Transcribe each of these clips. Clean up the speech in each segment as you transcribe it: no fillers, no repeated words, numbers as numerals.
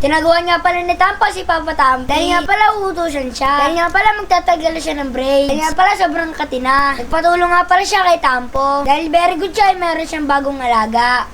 Tinagawan nga pala ni Tampo si Papa Tampi. Dahil nga pala uutusan siya. Dahil nga pala magtatagal siya ng braids. Dahil nga pala sobrang katina. Nagpatulong nga pala siya kay Tampo. Dahil very good siya, meron siyang bagong alaga.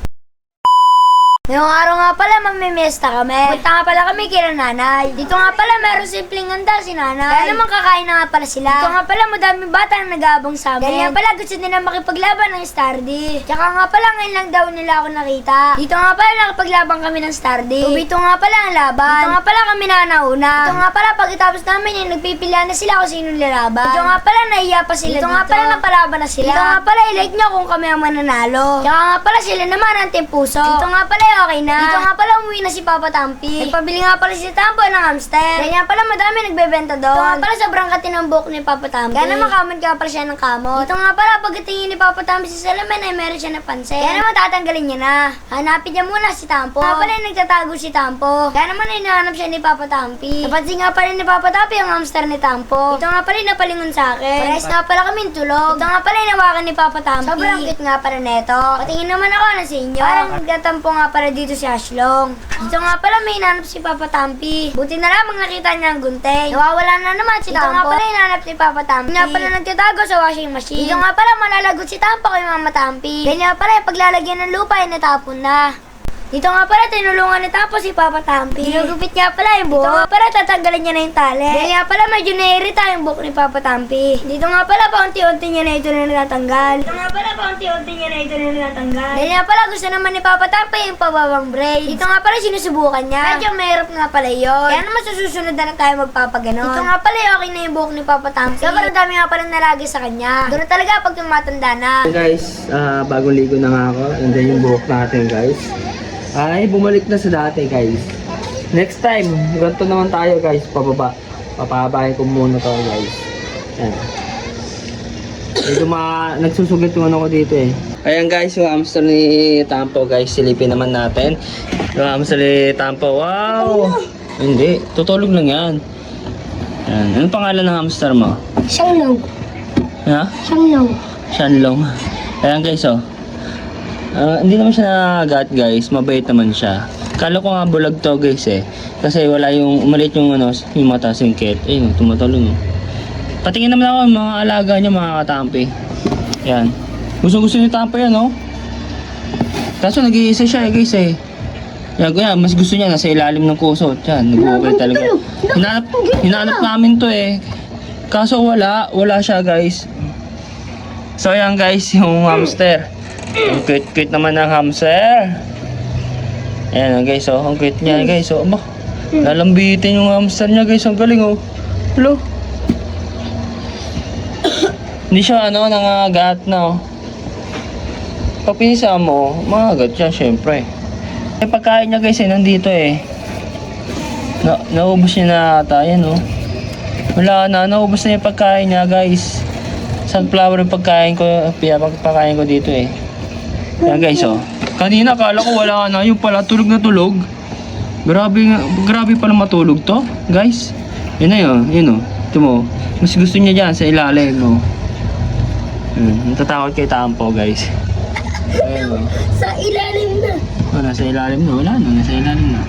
Ngayong araw nga pala, mamimiesta kami. Punta nga pala kami kila nanay. Dito nga pala, meron simpleng handa si nanay. Kaya naman kakain na nga pala sila. Dito nga pala, madaming bata na nag-aabang sa amin. Dahil nga pala, gusto nila makipaglaban ng Stardy. Tsaka nga pala, ngayon lang daw nila ako nakita. Dito nga pala, nakipaglaban kami ng Stardy. Dito nga pala ang laban. Dito nga pala kami na nauna. Dito nga pala, pagkatapos namin, yung nagpipilian na sila kung sino lalaban. Dito nga pala, naiya pa sila dito. Dito nga pala, napalaban na sila. Dito nga pala, i-like nyo kung kami ang mananalo. Tsaka nga pala, sila naman ang Team Puso. Dito nga pala, okay na. Dito nga pala umuwi na si Papa Tampi. Nagpabili nga pala si Tampo ng hamster. Kaya nga pala madami nagbebenta doon. Dito nga pala sobrang katinambok ni Papa Tampi. Kaya naman kamot nga pala siya ng kamot. Dito nga pala pagkatingin ni Papa Tampi sa salamin ay meron siya napansin. Kaya naman tatanggalin niya na. Hanapin niya muna si Tampo. Kaya pala nagtatago si Tampo. Kaya naman ay hinahanap siya ni Papa Tampi. Napansin nga pala ni Papa Tampi ang hamster ni Tampo. Dito nga pala napalingon sa akin. Parehas nga pala kami tulog. Dito nga pala inawakan ni Papa Tampi. Sobrang cute nga pala neto. Patingin naman ako na sa inyo. Parang nagtatampo nga pala dito si Ashlong. Dito nga pala may hinanap si Papa Tampi. Buti na lamang nakita niya ang gunting. Nawawala na naman si Tampo. Dito nga pala hinanap ni Papa Tampi. Nga pala nagtatago sa washing machine. Dito nga pala malalagot si Tampo kay Mama Tampi. Dahil nga pala paglalagyan ng lupa ay natapon na. Dito nga pala, tinulungan ni Tampo si Papa Tampi. Ginugupit nga pala yung buhok. Dito nga pala, tatanggalin niya na yung tali. Dahil nga pala, medyo nairita yung buhok ni Papa Tampi. Dito nga pala, paunti-unti niya na ito na natatanggal. Dito nga pala, paunti-unti niya na ito na natatanggal. Dahil nga pala, gusto naman ni Papa Tampi yung pababang braids. Dito nga pala, sinusubukan niya. Medyo mahirap nga pala yun. Kaya naman susunod na tayo magpapaganon. Dito nga pala, okay na yung buhok ni Papa Tampi. Sobrang dami nga pala nalagi sa kanya. Doon na talaga pag tumatanda na. Guys, bagong ligo na nga ako. And then yung buhok natin, guys. Ay, bumalik na sa dati, guys. Next time, ganito naman tayo, guys. Pababa. Papahabahin ko muna to, guys. Ayan. Ito nagsusugit yung ano ko dito eh. Ayan, guys, yung hamster ni Tampo, guys. Silipin naman natin. Yung hamster ni Tampo. Wow! Hindi, tutulog lang yan. Ayan. Anong pangalan ng hamster mo? Shanglong. Ha? Shanglong. Shanlong. Ayan, guys, oh. Hindi naman siya nakagat, guys. Mabait naman siya. Kala ko nga bulag to, guys, eh. Kasi wala yung umalit yung ano, yung mata singkit. Ayun, tumatalo, no. Patingin naman ako ng mga alaga niya, mga katampi. Yan. Gusto ni Tampo yan, no. Kaso nag-iisa siya, guys, eh. Yan, mas gusto niya nasa ilalim ng kusot. Yan, nag-uukay talaga. Hinahanap namin to, eh. Kaso wala siya, guys. So, yan, guys, yung hamster. Ang cute naman ng hamster. Ayan, guys, oh. Ang cute niya, guys, oh. Aba, lalambitin yung hamster niya, guys. Ang galing, oh. Hello. Hindi siya, nangagat na, oh. Pag pinisa mo, mangagat siya, syempre. Yung pagkain niya, guys, nandito, eh. Naubos niya na ata, yan, oh. Wala na, naubos na yung pagkain niya, guys. Sunflower yung pagkain ko dito, eh. Yan, guys, oh. Kanina kala ko wala na, yung pala tulog na tulog. Grabe pala matulog to, guys. Yun na yun, yun, oh. Ito mo, mas gusto niya dyan sa ilalim, oh. Natatakot kay Tampo, guys. Ayun, oh. Sa ilalim na. Oh, nasa ilalim na, wala na, nasa ilalim na.